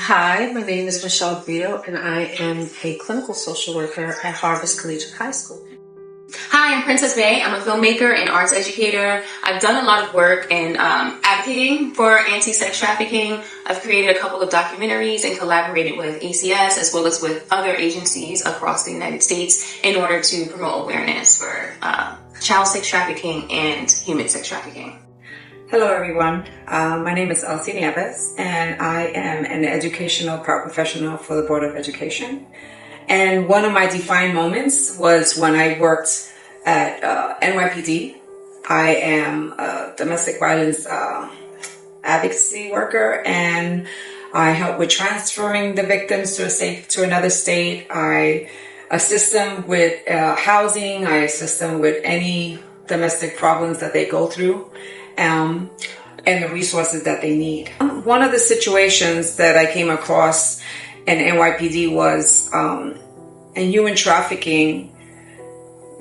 Hi, my name is Michelle Brito, and I am a clinical social worker at Harvest Collegiate High School. Hi, I'm Princess May. I'm a filmmaker and arts educator. I've done a lot of work in advocating for anti-sex trafficking. I've created a couple of documentaries and collaborated with ACS as well as with other agencies across the United States in order to promote awareness for child sex trafficking and human sex trafficking. Hello everyone, my name is Elsie Nieves and I am an educational paraprofessional for the Board of Education. And one of my defining moments was when I worked at NYPD. I am a domestic violence advocacy worker, and I help with transferring the victims to another state. I assist them with housing. I assist them with any domestic problems that they go through. And the resources that they need. One of the situations that I came across in NYPD was in human trafficking.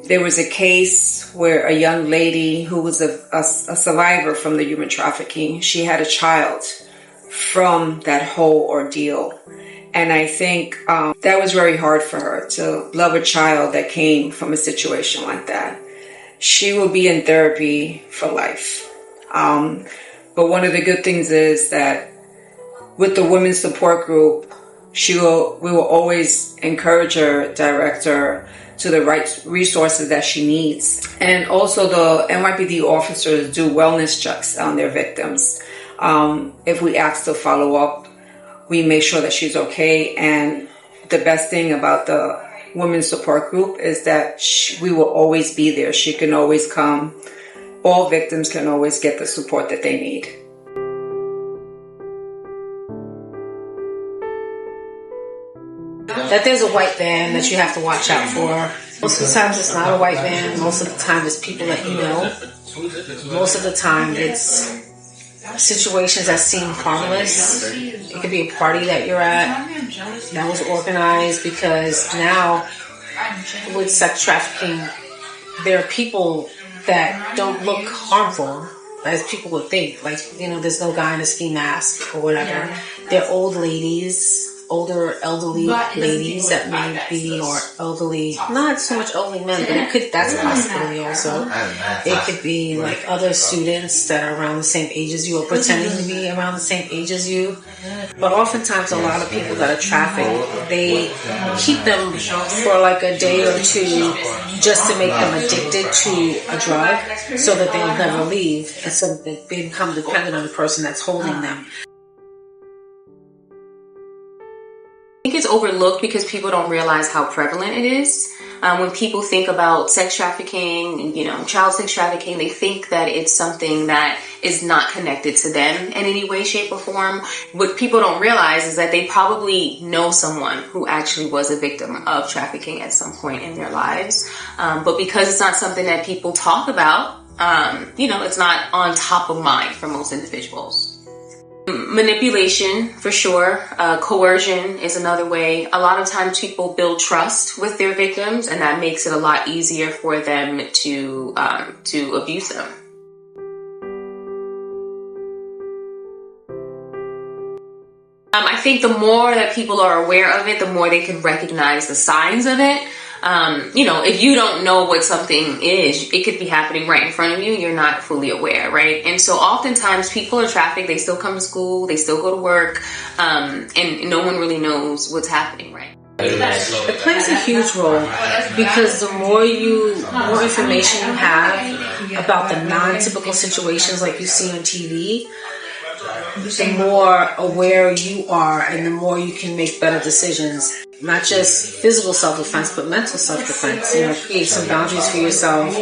There was a case where a young lady who was a survivor from the human trafficking, she had a child from that whole ordeal. And I think that was very hard for her to love a child that came from a situation like that. She will be in therapy for life. But one of the good things is that with the women's support group, we will always encourage her, direct her to the right resources that she needs. And also the NYPD officers do wellness checks on their victims. If we ask to follow up, we make sure that she's okay. And the best thing about the women's support group is that we will always be there. She can always come. All victims can always get the support that they need. That there's a white van that you have to watch out for. Most of the times it's not a white van. Most of the time it's people that you know. Most of the time it's situations that seem harmless. It could be a party that you're at that was organized, because now with sex trafficking, there are people that don't look harmful as people would think. Like, you know, there's no guy in a ski mask or whatever. They're old ladies, older elderly ladies that may be, or elderly, not so much elderly men, but that's a possibility also. It could be like other students that are around the same age as you or pretending to be around the same age as you. But oftentimes a lot of people that are trafficked, they keep them for like a day or two just to make them addicted to a drug so that they'll never leave, and so that they become dependent on the person that's holding them. I think it's overlooked because people don't realize how prevalent it is. When people think about sex trafficking, child sex trafficking, they think that it's something that is not connected to them in any way, shape, or form. What people don't realize is that they probably know someone who actually was a victim of trafficking at some point in their lives. But because it's not something that people talk about, it's not on top of mind for most individuals. Manipulation, for sure. Coercion is another way. A lot of times people build trust with their victims, and that makes it a lot easier for them to abuse them. I think the more that people are aware of it, the more they can recognize the signs of it. If you don't know what something is, it could be happening right in front of you. You're not fully aware, right? And so oftentimes people are trafficked. They still come to school. They still go to work. And no one really knows what's happening, right? It plays a huge role, because the more information you have about the non-typical situations like you see on TV, the more aware you are and the more you can make better decisions. Not just physical self-defense, but mental self-defense. Create some boundaries for yourself.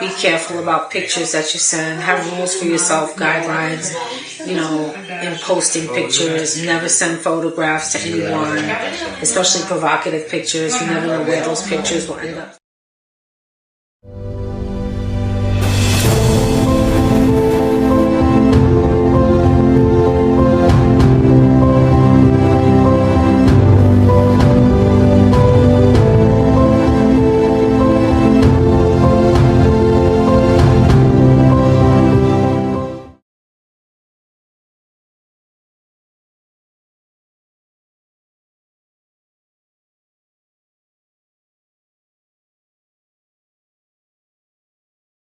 Be careful about pictures that you send. Have rules for yourself, guidelines, in posting pictures. Never send photographs to anyone, especially provocative pictures. You never know where those pictures will end up.